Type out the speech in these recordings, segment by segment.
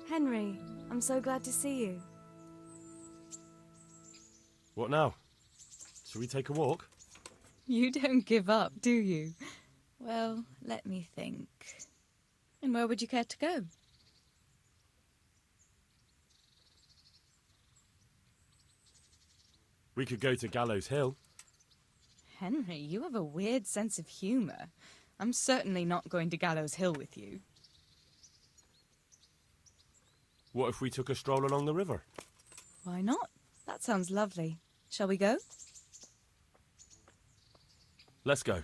Henry, I'm so glad to see you. What now? Shall we take a walk? You don't give up, do you? Well, let me think. And where would you care to go? We could go to Gallows Hill. Henry, you have a weird sense of humour. I'm certainly not going to Gallows Hill with you. What if we took a stroll along the river? Why not? That sounds lovely. Shall we go? Let's go.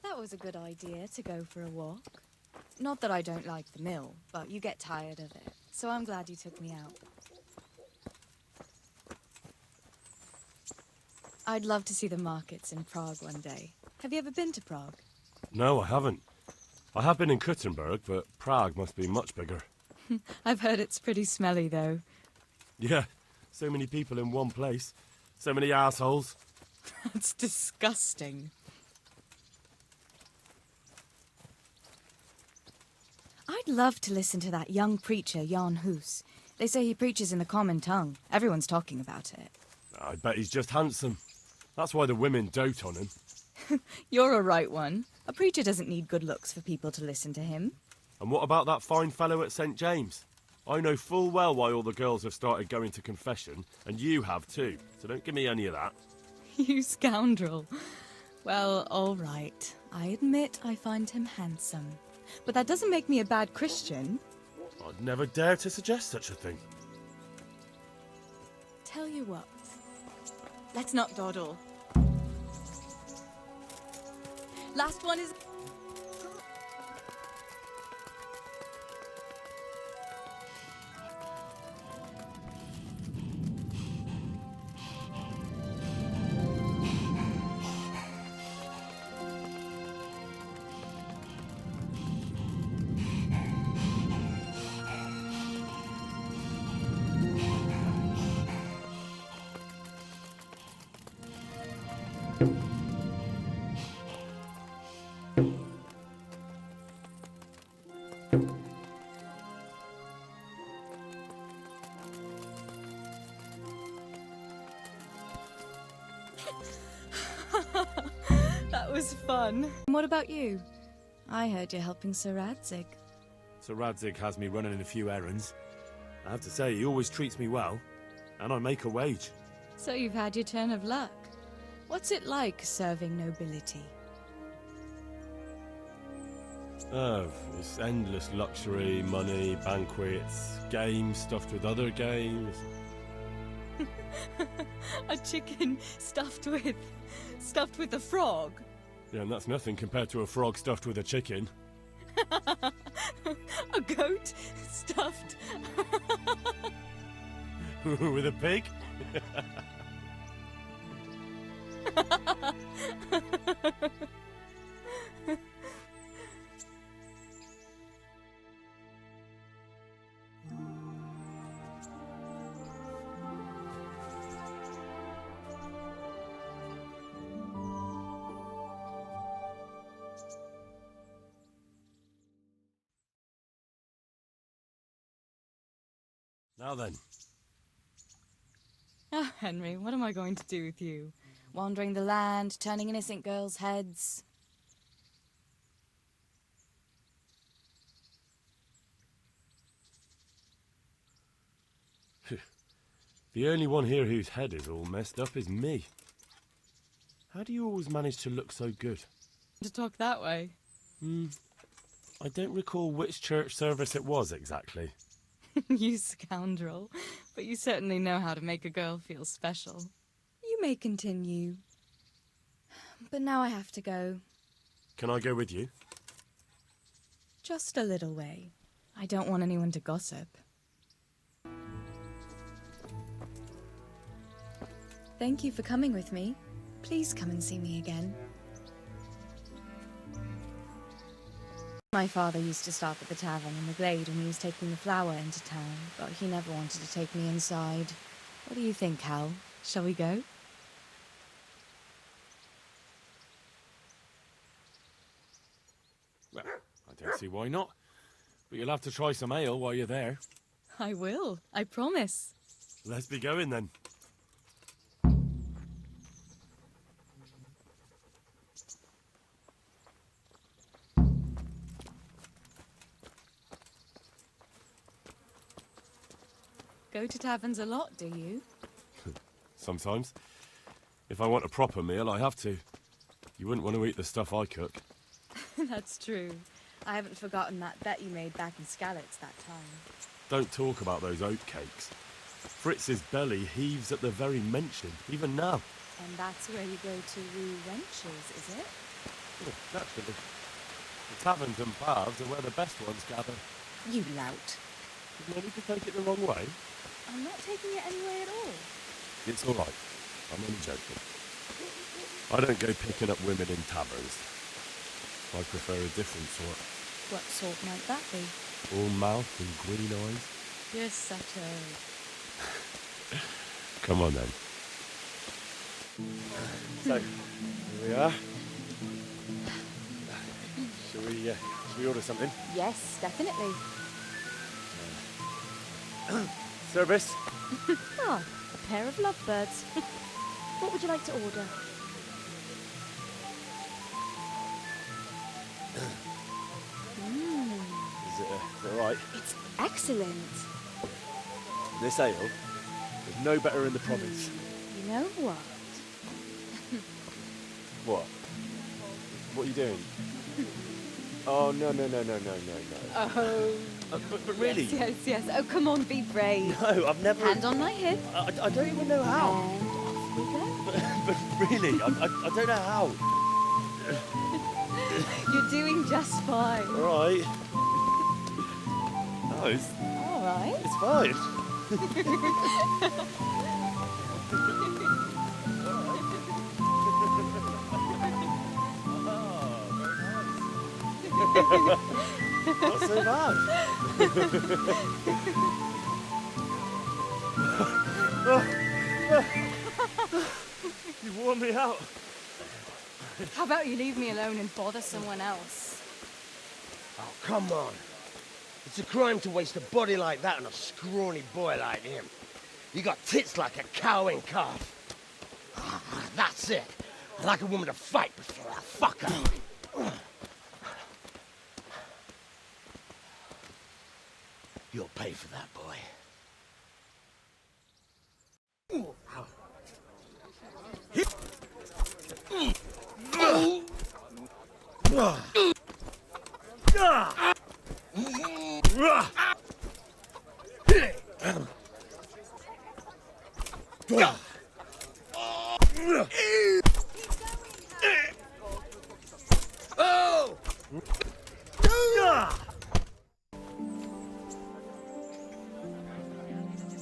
That was a good idea, to go for a walk. Not that I don't like the mill, but you get tired of it, so I'm glad you took me out. I'd love to see the markets in Prague one day. Have you ever been to Prague? No, I haven't. I have been in Kuttenberg, but Prague must be much bigger. I've heard it's pretty smelly, though. Yeah, so many people in one place. So many assholes. That's disgusting. I'd love to listen to that young preacher, Jan Hus. They say he preaches in the common tongue. Everyone's talking about it. I bet he's just handsome. That's why the women dote on him. You're a right one. A preacher doesn't need good looks for people to listen to him. And what about that fine fellow at St. James? I know full well why all the girls have started going to confession, and you have too, so don't give me any of that. You scoundrel. Well, all right. I admit I find him handsome. But that doesn't make me a bad Christian. I'd never dare to suggest such a thing. Tell you what. Let's not dawdle. Last one is... That was fun. What about you? I heard you're helping Sir Radzig. Sir Radzig has me running a few errands. I have to say, he always treats me well, and I make a wage. So you've had your turn of luck. What's it like serving nobility? Oh, it's endless luxury, money, banquets, games stuffed with other games. A chicken stuffed with a frog? Yeah, and that's nothing compared to a frog stuffed with a chicken. A goat stuffed... With a pig? Now then. Oh, Henry, what am I going to do with you? Wandering the land, turning innocent girls' heads. The only one here whose head is all messed up is me. How do you always manage to look so good? To talk that way? I don't recall which church service it was exactly. You scoundrel. But you certainly know how to make a girl feel special. You may continue. But now I have to go. Can I go with you? Just a little way. I don't want anyone to gossip. Thank you for coming with me. Please come and see me again. My father used to stop at the tavern in the Glade when he was taking the flour into town, but he never wanted to take me inside. What do you think, Hal? Shall we go? Well, I don't see why not. But you'll have to try some ale while you're there. I will, I promise. Let's be going then. Go to taverns a lot, do you? Sometimes. If I want a proper meal, I have to. You wouldn't want to eat the stuff I cook. That's true. I haven't forgotten that bet you made back in Skalitz that time. Don't talk about those oatcakes. Fritz's belly heaves at the very mention, even now. And that's where you go to woo wenches, is it? Oh, naturally. The taverns and baths are where the best ones gather. You lout. You need to take it the wrong way. I'm not taking it any way at all. It's all right. I'm only joking. I don't go picking up women in taverns. I prefer a different sort. What sort might that be? All mouth and green eyes. You're such a... Come on then. So, here we are. Shall we order something? Yes, definitely. Service? Ah, a pair of lovebirds. What would you like to order? Is it all right? It's excellent. This ale, there's no better in the province. You know what? What? What are you doing? Oh, no. Oh. But really? Yes. Oh, come on, be brave. No, I've never... Hand on my hip. I don't even know how. And off we go. But really, I don't know how. You're doing just fine. All right. No, All right. it's fine. Not so bad. You wore me out. How about you leave me alone and bother someone else? Oh, come on. It's a crime to waste a body like that on a scrawny boy like him. You got tits like a cow in calf. That's it. I like a woman to fight before I fuck her. You'll pay for that, boy.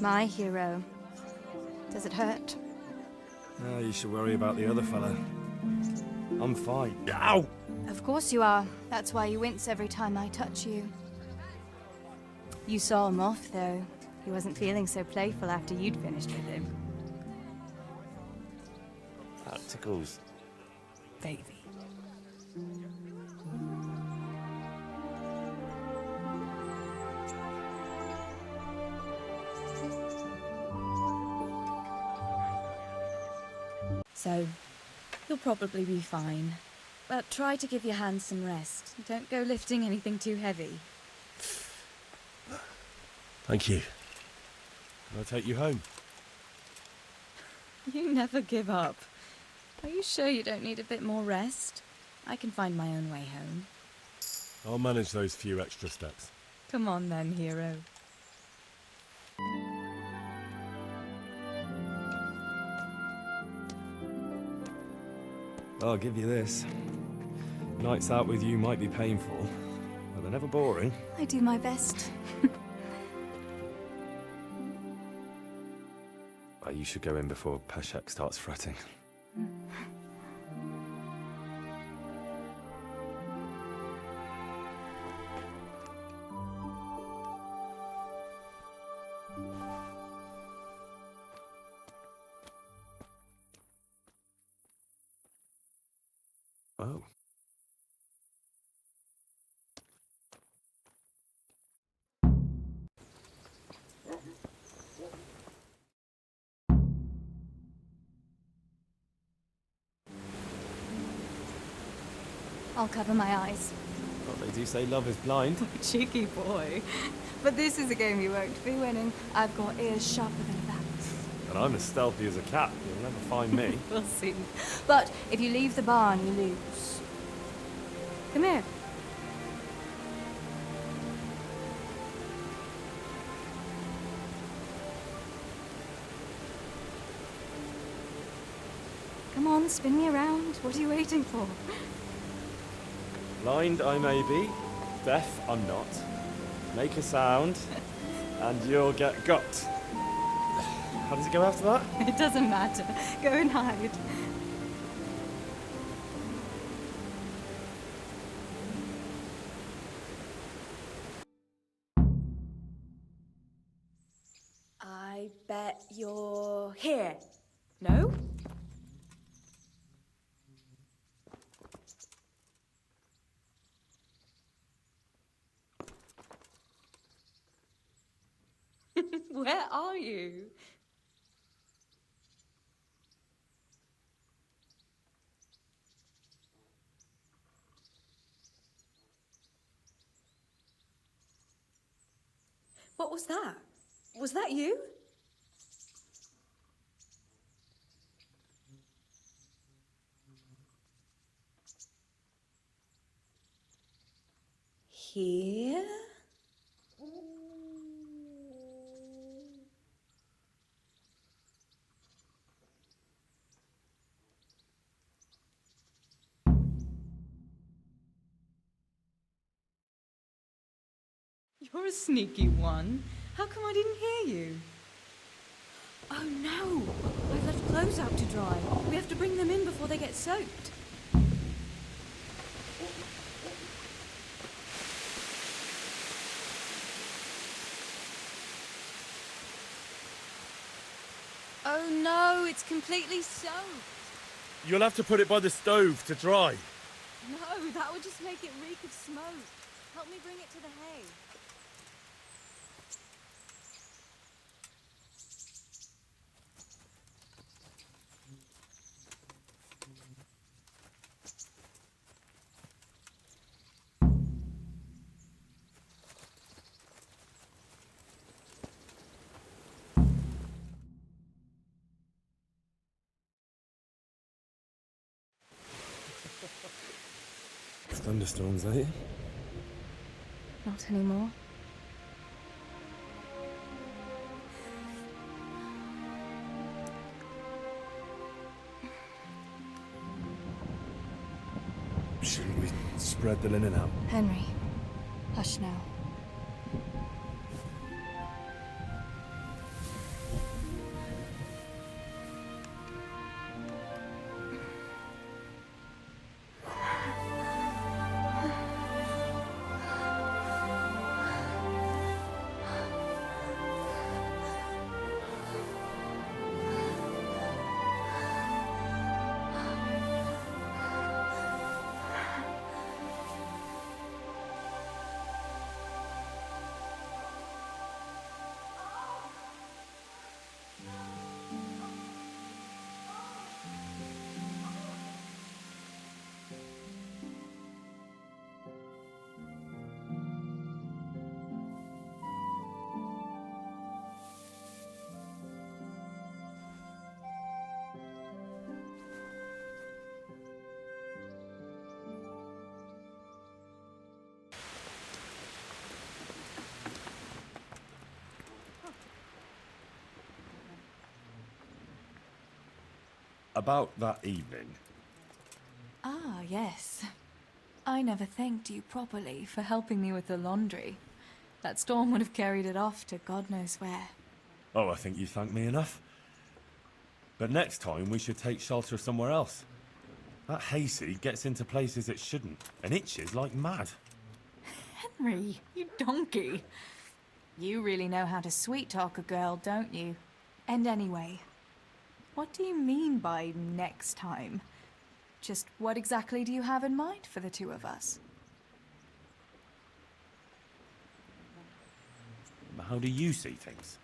My hero. Does it hurt? Oh, you should worry about the other fella. I'm fine. Ow! Of course you are. That's why you wince every time I touch you. You saw him off, though. He wasn't feeling so playful after you'd finished with him. That tickles. Baby. So, you'll probably be fine. But try to give your hands some rest. Don't go lifting anything too heavy. Thank you. Can I take you home? You never give up. Are you sure you don't need a bit more rest? I can find my own way home. I'll manage those few extra steps. Come on then, hero. I'll give you this. Nights out with you might be painful, but they're never boring. I do my best. Well, you should go in before Peshek starts fretting. Oh. I'll cover my eyes. Well, they do say love is blind. Cheeky boy. But this is a game you won't be winning. I've got ears sharper than that. And I'm as stealthy as a cat. You'll never find me. We'll see. But if you leave the barn, you lose. Come here. Come on, spin me around. What are you waiting for? Blind I may be, deaf I'm not. Make a sound, and you'll get got. How does it go after that? It doesn't matter. Go and hide. I bet you're here. No? Where are you? What was that? Was that you? Here? You're a sneaky one. How come I didn't hear you? Oh no! I've left clothes out to dry. We have to bring them in before they get soaked. Oh no, it's completely soaked. You'll have to put it by the stove to dry. No, that would just make it reek of smoke. Help me bring it to the hay. Thunderstorms, eh? Not anymore. Shouldn't we spread the linen out? Henry, hush now. About that evening. Ah, yes. I never thanked you properly for helping me with the laundry. That storm would have carried it off to God knows where. Oh, I think you thanked me enough. But next time we should take shelter somewhere else. That hayseed gets into places it shouldn't, and itches like mad. Henry, you donkey. You really know how to sweet-talk a girl, don't you? And anyway, what do you mean by next time? Just what exactly do you have in mind for the two of us? How do you see things?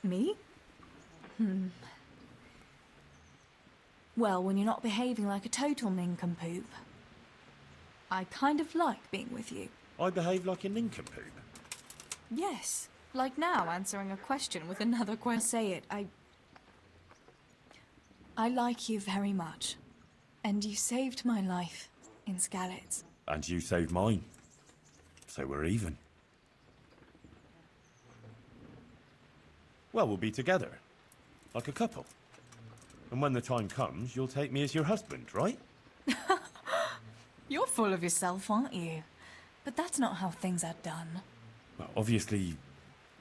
Me? Well, when you're not behaving like a total nincompoop. I kind of like being with you. I behave like a nincompoop. Yes, like now answering a question with another question. Say it, I like you very much. And you saved my life in Skalitz. And you saved mine. So we're even. Well, we'll be together. Like a couple. And when the time comes, you'll take me as your husband, right? You're full of yourself, aren't you? But that's not how things are done. Well, obviously,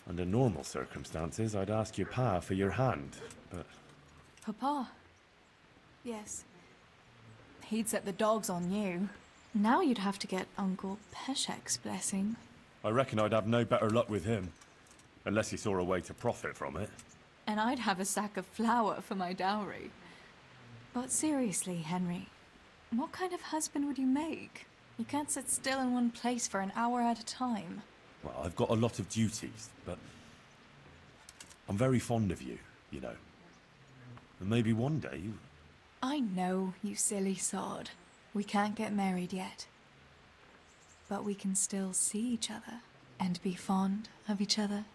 under normal circumstances, I'd ask your pa for your hand, but... Papa? Yes. He'd set the dogs on you. Now you'd have to get Uncle Peshek's blessing. I reckon I'd have no better luck with him. Unless he saw a way to profit from it. And I'd have a sack of flour for my dowry. But seriously, Henry, what kind of husband would you make? You can't sit still in one place for an hour at a time. Well, I've got a lot of duties, but... I'm very fond of you, you know. And maybe one day... I know, you silly sod. We can't get married yet. But we can still see each other and be fond of each other.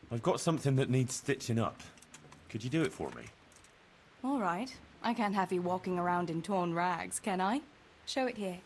I've got something that needs stitching up. Could you do it for me? All right. I can't have you walking around in torn rags, can I? Show it here.